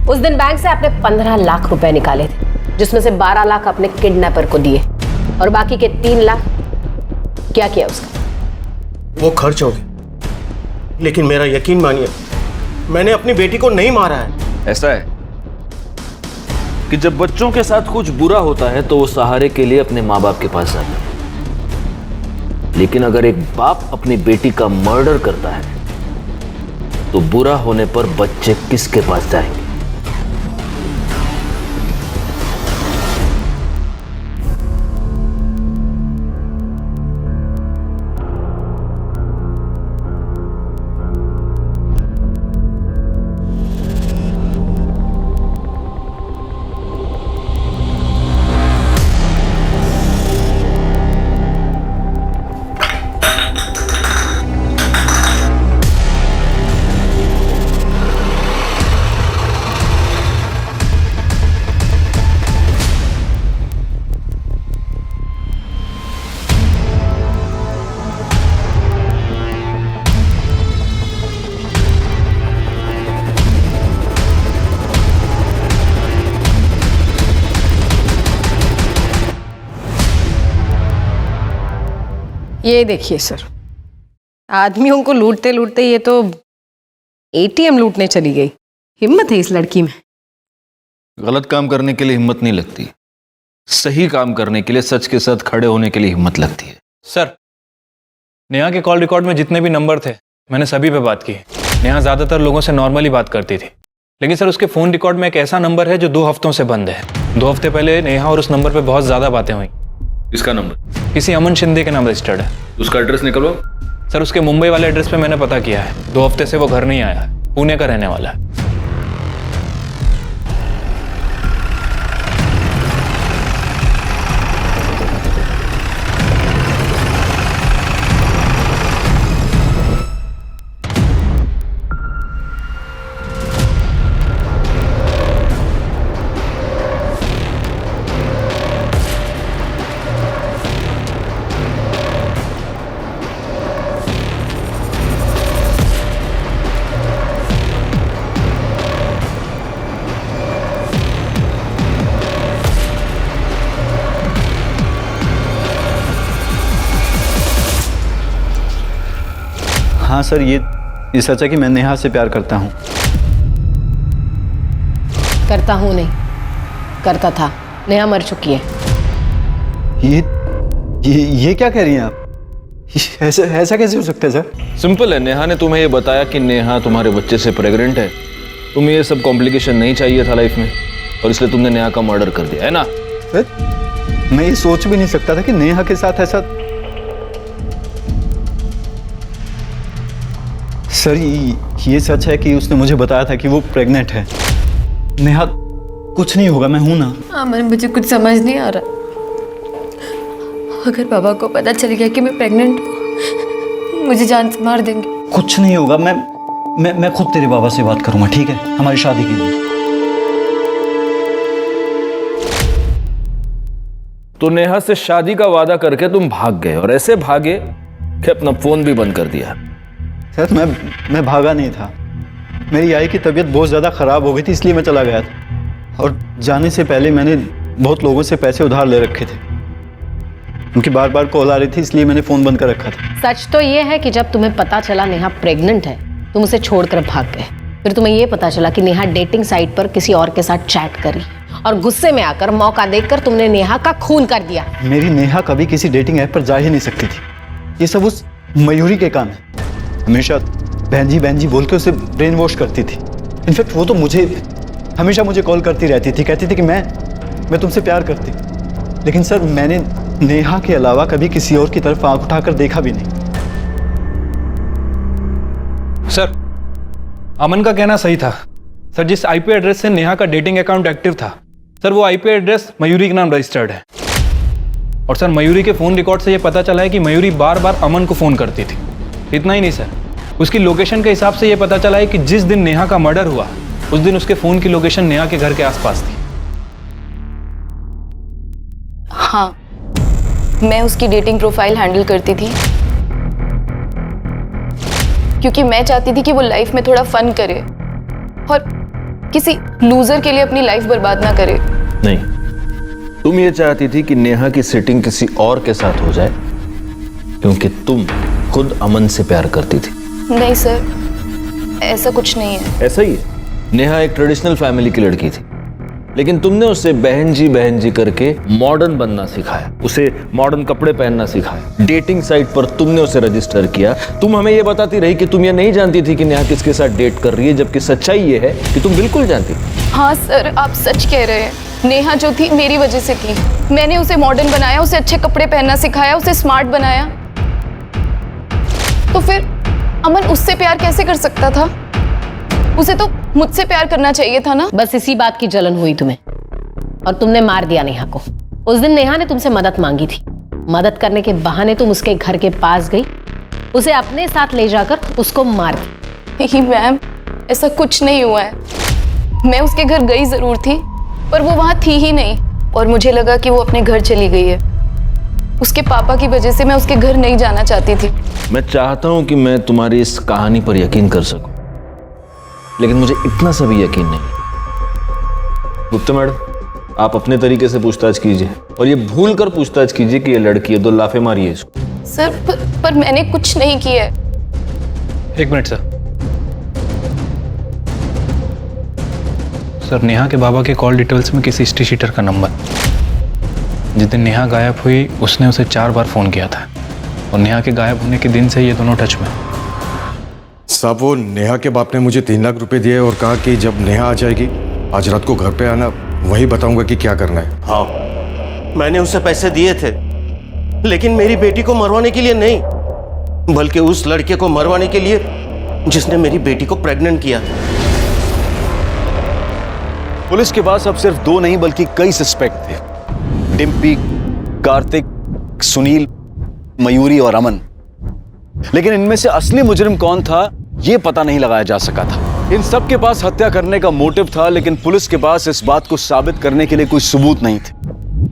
J: उस दिन बैंक से आपने 15 लाख रुपए निकाले थे, जिसमें से 12 लाख अपने किडनैपर को दिए और बाकी के 3 लाख क्या किया उसका?
C: वो खर्च हो गए। लेकिन मेरा यकीन मानिए, मैंने अपनी बेटी को नहीं मारा है।
I: ऐसा है कि जब बच्चों के साथ कुछ बुरा होता है तो वो सहारे के लिए अपने माँ बाप के पास जाते हैं, लेकिन अगर एक बाप अपनी बेटी का मर्डर करता है तो बुरा होने पर बच्चे किसके पास जाएंगे?
J: ये देखिए सर, आदमियों को लूटते लूटते ये तो एटीएम लूटने चली गई। हिम्मत है इस लड़की में।
I: गलत काम करने के लिए हिम्मत नहीं लगती, सही काम करने के लिए, सच के साथ खड़े होने के लिए हिम्मत लगती है।
F: सर, नेहा के कॉल रिकॉर्ड में जितने भी नंबर थे मैंने सभी पे बात की। नेहा ज़्यादातर लोगों से नॉर्मली बात करती थी, लेकिन सर उसके फ़ोन रिकॉर्ड में एक ऐसा नंबर है जो 2 हफ्तों से बंद है। 2 हफ्ते पहले नेहा और उस नंबर पे बहुत ज़्यादा बातें हुई।
I: इसका नंबर
F: किसी अमन शिंदे के नाम रजिस्टर्ड है।
I: उसका एड्रेस निकलो।
F: सर उसके मुंबई वाले एड्रेस पे मैंने पता किया है। 2 हफ्ते से वो घर नहीं आया है, पुणे का रहने वाला है।
H: हाँ सर, ये सच है कि मैं नेहा से प्यार करता हूँ।
J: करता हूँ नहीं, करता था। नेहा मर चुकी है।
H: ये क्या कह रही हैं आप? ऐसा कैसे हो सकता है सर?
I: सिंपल है, नेहा ने तुम्हें ये बताया कि नेहा तुम्हारे बच्चे से प्रेग्नेंट है। तुम्हें ये सब कॉम्प्लिकेशन नहीं चाहिए था लाइफ में, और इसलिए तुमने नेहा का मर्डर कर दिया है ना?
H: सर, मैं ये सोच भी नहीं सकता था कि नेहा के साथ ऐसा। सर, ये सच है कि उसने मुझे बताया था कि वो प्रेग्नेंट है। नेहा, कुछ नहीं होगा, मैं हूं ना।
E: अमन, मुझे कुछ समझ नहीं आ रहा। अगर पापा को पता चल गया कि मैं प्रेग्नेंट हूँ, मुझे जान से मार देंगे।
H: कुछ नहीं होगा, मैं खुद तेरे बाबा से बात करूंगा, ठीक है? हमारी शादी के लिए।
I: तो नेहा से शादी का वादा करके तुम भाग गए, और ऐसे भागे कि अपना फोन भी बंद कर दिया।
H: सर, मैं भागा नहीं था। मेरी आई की तबीयत बहुत ज़्यादा ख़राब हो गई थी, इसलिए मैं चला गया था। और जाने से पहले मैंने बहुत लोगों से पैसे उधार ले रखे थे। उनकी बार बार कॉल आ रही थी, इसलिए मैंने फ़ोन बंद कर रखा था।
J: सच तो ये है कि जब तुम्हें पता चला नेहा प्रेग्नेंट है, तुम उसे छोड़कर भाग गए। फिर तुम्हें ये पता चला कि नेहा डेटिंग साइट पर किसी और के साथ चैट कर रही, और गुस्से में आकर, मौका देखकर तुमने नेहा का खून कर दिया।
H: मेरी नेहा कभी किसी डेटिंग ऐप पर जा ही नहीं सकती थी। ये सब उस मयूरी के काम है। हमेशा बहन जी बोल के उसे ब्रेन वॉश करती थी। इनफैक्ट वो तो हमेशा मुझे कॉल करती रहती थी, कहती थी कि मैं तुमसे प्यार करती। लेकिन सर, मैंने नेहा के अलावा कभी किसी और की तरफ आंख उठाकर देखा भी नहीं।
F: सर, अमन का कहना सही था सर। जिस आईपी एड्रेस से नेहा का डेटिंग अकाउंट एक्टिव था सर, वो आईपी एड्रेस मयूरी के नाम रजिस्टर्ड है। और सर, मयूरी के फोन रिकॉर्ड से ये पता चला है कि मयूरी बार बार अमन को फोन करती थी। इतना ही नहीं सर, उसकी लोकेशन के हिसाब से ये पता चला है कि जिस दिन नेहा का मर्डर हुआ उस दिन उसके फोन की लोकेशन नेहा के घर के आसपास थी।
D: हाँ, मैं उसकी डेटिंग प्रोफाइल हैंडल करती थी क्योंकि मैं चाहती थी कि वो लाइफ में थोड़ा फन करे और किसी लूजर के लिए अपनी लाइफ बर्बाद ना करे।
I: नहीं, तुम ये चाहती थी कि नेहा की सेटिंग किसी और के साथ हो जाए क्योंकि तुम खुद अमन से प्यार करती थी।
D: नहीं सर, ऐसा कुछ नहीं है।
I: ऐसा ही है। नेहा एक ट्रेडिशनल फैमिली की लड़की थी, लेकिन तुमने उसे बहन जी करके मॉडर्न बनना सिखाया, उसे मॉडर्न कपड़े पहनना सिखाया। डेटिंग साइट पर तुमने उसे रजिस्टर किया। तुम हमें यह बताती रही कि तुम ये नहीं जानती थी कि नेहा किसके साथ डेट कर रही है, जबकि सच्चाई ये है कि तुम बिल्कुल जानती थी।
D: हाँ सर, आप सच कह रहे हैं। नेहा जो थी मेरी वजह से थी। मैंने उसे मॉडर्न बनाया, उसे अच्छे कपड़े पहनना सिखाया, उसे स्मार्ट बनाया। तो फिर अमन उससे प्यार कैसे कर सकता था? उसे तो मुझसे प्यार करना चाहिए था ना।
J: बस इसी बात की जलन हुई तुम्हें और तुमने मार दिया नेहा को। उस दिन नेहा ने तुमसे मदद मांगी थी। मदद करने के बहाने तुम उसके घर के पास गई, उसे अपने साथ ले जाकर उसको मार दी।
D: नहीं मैम, ऐसा कुछ नहीं हुआ है। मैं उसके घर गई जरूर थी पर वो वहां थी ही नहीं और मुझे लगा कि वो अपने घर चली गई है। उसके पापा की वजह से मैं उसके घर नहीं जाना चाहती थी।
I: मैं चाहता हूं कि मैं तुम्हारी इस कहानी पर यकीन कर सकूं, लेकिन मुझे इतना सा भी यकीन नहीं। गुप्ता मैडम, आप अपने तरीके से पूछताछ कीजिए और ये भूल कर पूछताछ कीजिए कि ये लड़की है, 2 लाफे मारिए इसको।
D: सर पर मैंने कुछ नहीं किया है।
F: 1 मिनट सर। सर, नेहा के बाबा के कॉल डिटेल्स में किसी हिस्ट्री शीटर का नंबर। जिस दिन नेहा गायब हुई उसने उसे 4 बार फोन किया था और नेहा के गायब होने के दिन से ये दोनों टच में।
N: साहब, वो नेहा के बाप ने मुझे 3 लाख रुपए दिए और कहा कि जब नेहा आ जाएगी आज रात को घर पे आना, वही बताऊंगा कि क्या करना है।
C: हाँ, मैंने उसे पैसे दिए थे, लेकिन मेरी बेटी को मरवाने के लिए नहीं, बल्कि उस लड़के को मरवाने के लिए जिसने मेरी बेटी को प्रेग्नेंट किया था।
A: पुलिस के पास अब सिर्फ 2 नहीं बल्कि कई सस्पेक्ट थे। डिम्पी, कार्तिक, सुनील, मयूरी और अमन। लेकिन इनमें से असली मुजरिम कौन था यह पता नहीं लगाया जा सका था। इन सब के पास हत्या करने का मोटिव था, लेकिन पुलिस के पास इस बात को साबित करने के लिए कोई सबूत नहीं थे।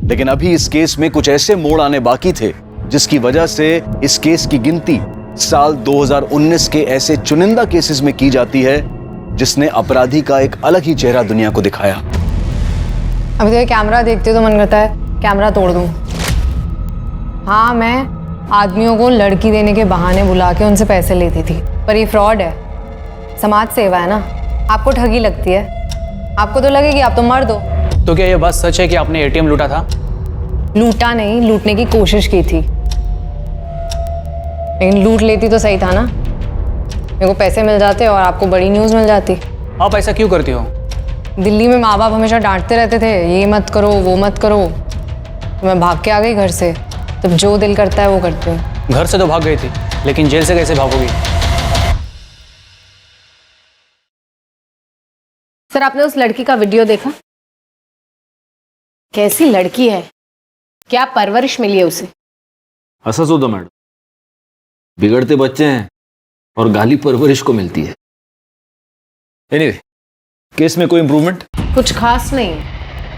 A: लेकिन अभी इस केस में कुछ ऐसे मोड़ आने बाकी थे जिसकी वजह से इस केस की गिनती साल 2019 के ऐसे चुनिंदा केसेस में की जाती है जिसने अपराधी का एक अलग ही चेहरा दुनिया को दिखाया।
B: अभी तो ये कैमरा देखते हो तो मन करता है कैमरा तोड़ दूं। हाँ, मैं आदमियों को लड़की देने के बहाने बुला के उनसे पैसे लेती थी, पर ये फ्रॉड है, समाज सेवा है ना। आपको ठगी लगती है, आपको तो लगेगी आप तो मर्द हो।
M: तो क्या ये बात सच है कि आपने एटीएम लूटा था?
B: लूटा नहीं, लूटने की कोशिश की थी, लेकिन लूट लेती तो सही था ना। मेरे को पैसे मिल जाते और आपको बड़ी न्यूज़ मिल जाती।
M: आप ऐसा क्यों करती हो?
B: दिल्ली में माँ बाप हमेशा डांटते रहते थे, ये मत करो वो मत करो, तो मैं भाग के आ गई घर से। तब जो दिल करता है वो करते हो।
M: घर से तो भाग गई थी, लेकिन जेल से कैसे भागोगी?
J: सर, आपने उस लड़की का वीडियो देखा? कैसी लड़की है, क्या परवरिश मिली है उसे।
I: हंसा सोदा मैडम, बिगड़ते बच्चे हैं और गाली परवरिश को मिलती है। एनीवे, केस में कोई इंप्रूवमेंट?
J: कुछ खास नहीं,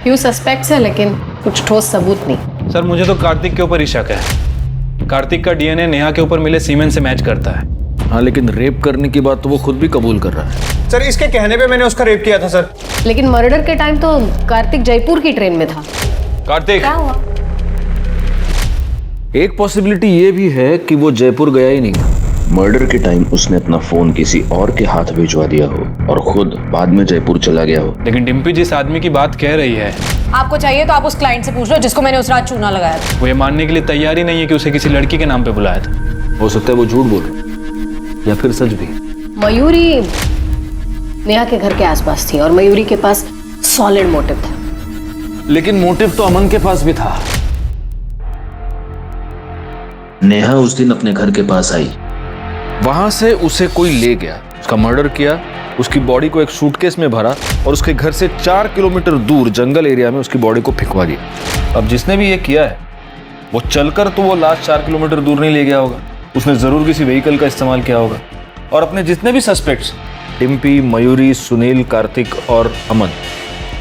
J: फ्यू सस्पेक्ट्स है लेकिन कुछ ठोस सबूत नहीं।
F: सर, मुझे तो कार्तिक के ऊपर ही शक है। कार्तिक का डीएनए नेहा के ऊपर मिले सीमेंट से मैच करता है।
I: हाँ, लेकिन रेप करने की बात तो वो खुद भी कबूल कर रहा है।
G: सर, इसके कहने पे मैंने उसका रेप किया था सर।
J: लेकिन मर्डर के टाइम तो कार्तिक जयपुर की ट्रेन में था।
F: कार्तिक,
J: क्या हुआ?
I: एक पॉसिबिलिटी ये भी है कि वो जयपुर गया ही नहीं था।
K: मर्डर के टाइम उसने अपना फोन किसी और के हाथ भिजवा दिया हो और खुद बाद में जयपुर चला गया हो।
F: लेकिन डिम्पी जिस आदमी की बात कह रही है,
B: आपको चाहिए तो आप उस क्लाइंट से पूछ लो जिसको मैंने उस रात चूना लगाया था।
F: वो ये मानने के लिए तैयार ही नहीं है कि उसे किसी लड़की के नाम पे बुलाया था।
I: हो सकता है वो झूठ बोल रहा या फिर सच भी।
J: मयूरी नेहा के घर के आसपास थी और मयूरी के पास सॉलिड मोटिव था।
I: लेकिन मोटिव तो अमन के पास भी था।
K: नेहा उस दिन अपने घर के पास आई,
I: वहां से उसे कोई ले गया उसका मर्डर किया, उसकी बॉडी को एक सूटकेस में भरा और उसके घर से 4 किलोमीटर दूर जंगल एरिया में उसकी बॉडी को फेंकवा दिया। अब जिसने भी ये किया है वो चलकर तो वो लास्ट 4 किलोमीटर दूर नहीं ले गया होगा, उसने जरूर किसी व्हीकल का इस्तेमाल किया होगा। और अपने जितने भी सस्पेक्ट्स, डिम्पी, मयूरी, सुनील, कार्तिक और अमन,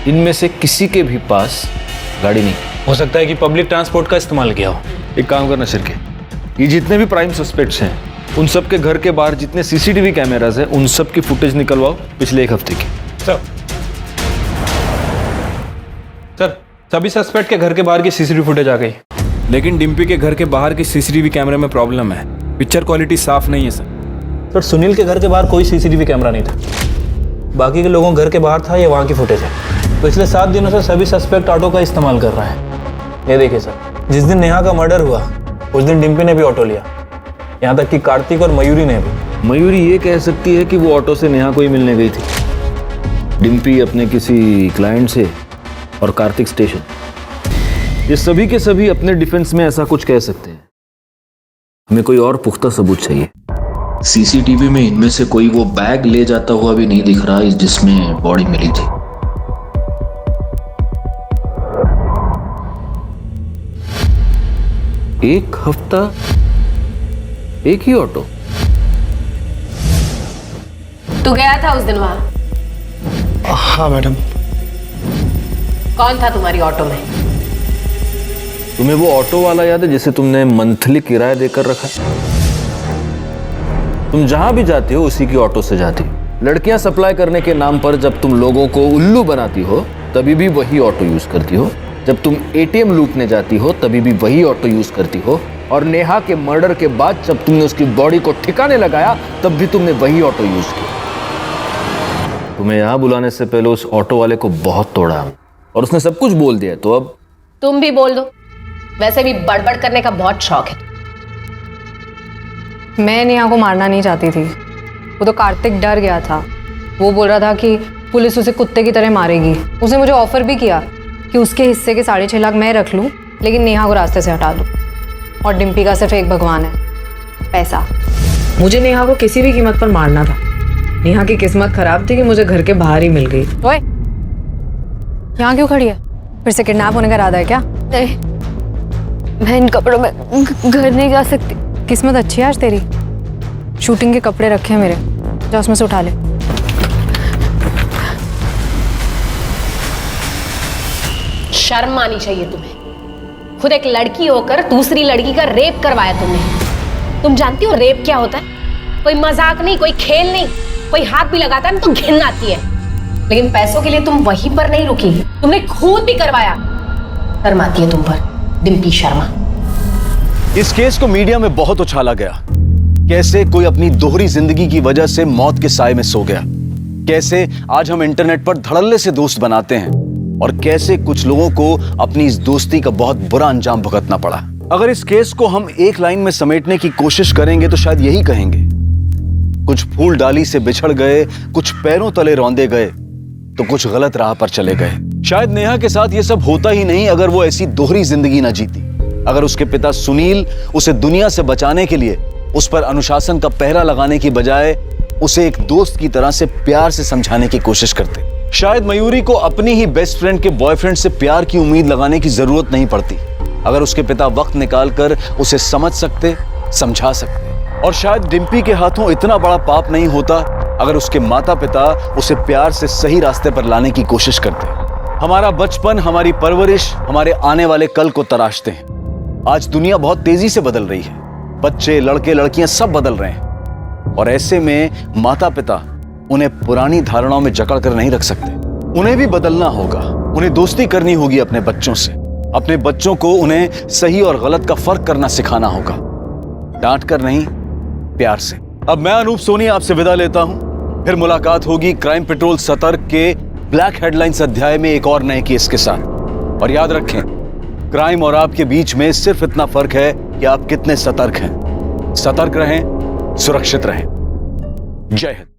I: इनमें से किसी के भी पास गाड़ी नहीं।
F: हो सकता है कि पब्लिक ट्रांसपोर्ट का इस्तेमाल किया हो।
I: एक काम करना शिरके, ये जितने भी प्राइम सस्पेक्ट्स हैं उन सब के घर के बाहर जितने सीसीटीवी कैमरास हैं उन सब की फुटेज निकलवाओ पिछले 1 हफ्ते की।
F: सर सभी सस्पेक्ट के घर के बाहर की सीसीटीवी फुटेज आ गई, लेकिन डिम्पी के घर के बाहर की सीसीटीवी कैमरे में प्रॉब्लम है, पिक्चर क्वालिटी साफ नहीं है सर।
O: सर सुनील के घर के बाहर कोई सीसीटीवी कैमरा नहीं था, बाकी के लोगों के घर के बाहर था, ये वहाँ की फुटेज है। पिछले 7 दिनों से सभी सस्पेक्ट ऑटो का इस्तेमाल कर रहे हैं। ये देखिए सर, जिस दिन नेहा का मर्डर हुआ उस दिन डिम्पी ने भी ऑटो लिया, यहाँ तक कि कार्तिक और मयूरी ने भी।
I: मयूरी ये कह सकती है कि वो ऑटो से नेहा को ही मिलने गई थी, डिम्पी अपने किसी क्लाइंट से और कार्तिक स्टेशन। ये सभी के सभी अपने डिफेंस में ऐसा कुछ कह सकते हैं। हमें कोई और पुख्ता सबूत चाहिए।
K: सीसीटीवी में इनमें से कोई वो बैग ले जाता हुआ भी नहीं दिख रहा जिसमें बॉडी मिली थी।
I: एक हफ्ता एक ही ऑटो।
J: तू गया था उस दिन वहां?
M: हाँ मैडम।
J: कौन था तुम्हारी ऑटो में?
I: तुम्हें वो ऑटो वाला याद है जिसे तुमने मंथली किराया देकर रखा? तुम जहां भी जाती हो उसी की ऑटो से जाती हो। लड़कियां सप्लाई करने के नाम पर जब तुम लोगों को उल्लू बनाती हो तभी भी वही ऑटो यूज करती हो। जब तुम एटीएम लूटने जाती हो तभी भी वही ऑटो यूज करती हो। और नेहा के मर्डर के बाद जब तुमने उसकी बॉडी को ठिकाने लगाया तब भी तुमने वही ऑटो यूज किया। तुम्हें यहां बुलाने से पहले उस ऑटो वाले को बहुत तोड़ा और उसने सब कुछ बोल दिया, तो अब
J: तुम भी बोल दो, वैसे भी बड़बड़ करने का बहुत शौक है।
B: मैं नेहा को मारना नहीं चाहती थी, वो तो कार्तिक डर गया था। वो बोल रहा था कि पुलिस उसे कुत्ते की तरह मारेगी। उसने मुझे ऑफर भी किया कि उसके हिस्से के 6.5 लाख मैं रख लूं, लेकिन नेहा को रास्ते से हटा दूं। और डिम्पी का सिर्फ एक भगवान है, पैसा। मुझे नेहा को किसी भी कीमत पर मारना था। नेहा की किस्मत खराब थी कि मुझे घर के बाहर ही मिल गई। ओए, यहाँ क्यों खड़ी है? फिर से किडनैप होने का इरादा है क्या?
E: नहीं, मैं इन कपड़ों में घर नहीं जा सकती।
B: किस्मत अच्छी है आज तेरी। शूटिंग के कपड़े रखे हैं मेरे, जा उसमें से उठा ले।
J: शर्म आनी चाहिए तुम्हें। खुद एक लड़की होकर दूसरी लड़की का रेप करवाया तुमने। तुम जानती हो रेप क्या होता है? कोई मजाक नहीं, कोई खेल नहीं। कोई हाथ भी लगाता है ना तो घिन आती है। लेकिन पैसों के लिए तुम वहीं पर नहीं रुकी, तुमने खून भी करवाया। शर्म आती है तुम पर, डिम्पी शर्मा।
A: इस केस को मीडिया में बहुत उछाला गया। कैसे कोई अपनी दोहरी जिंदगी की वजह से मौत के साए में सो गया, कैसे आज हम इंटरनेट पर धड़ल्ले से दोस्त बनाते हैं, और कैसे कुछ लोगों को अपनी इस दोस्ती का बहुत बुरा अंजाम भुगतना पड़ा। अगर इस केस को हम एक लाइन में समेटने की कोशिश करेंगे तो शायद यही कहेंगे, कुछ फूल डाली से बिछड़ गए, कुछ पैरों तले रौंदे गए, तो कुछ गलत राह पर चले गए। शायद नेहा के साथ ये सब होता ही नहीं अगर वो ऐसी दोहरी जिंदगी ना जीती। अगर उसके पिता सुनील उसे दुनिया से बचाने के लिए उस पर अनुशासन का पहरा लगाने की बजाय उसे एक दोस्त की तरह से प्यार से समझाने की कोशिश करते, शायद मयूरी को अपनी ही बेस्ट फ्रेंड के बॉयफ्रेंड से प्यार की उम्मीद लगाने की जरूरत नहीं पड़ती। अगर उसके पिता वक्त निकालकर उसे समझ सकते, समझा सकते। और शायद डिम्पी के हाथों इतना बड़ा पाप नहीं होता अगर उसके माता पिता उसे प्यार से सही रास्ते पर लाने की कोशिश करते। हमारा बचपन, हमारी परवरिश हमारे आने वाले कल को तराशते हैं। आज दुनिया बहुत तेजी से बदल रही है, बच्चे, लड़के, लड़कियां सब बदल रहे हैं, और ऐसे में माता पिता उन्हें पुरानी धारणाओं में जकड़ कर नहीं रख सकते। उन्हें भी बदलना होगा, उन्हें दोस्ती करनी होगी अपने बच्चों से। अपने बच्चों को उन्हें सही और गलत का फर्क करना सिखाना होगा, डांट कर नहीं, प्यार से। अब मैं अनूप सोनी आपसे विदा लेता हूं। फिर मुलाकात होगी क्राइम पेट्रोल सतर्क के ब्लैक हेडलाइंस अध्याय में एक और नए केस के साथ। और याद रखें, क्राइम और आपके बीच में सिर्फ इतना फर्क है कि आप कितने सतर्क हैं। सतर्क रहें, सुरक्षित रहें। जय हिंद।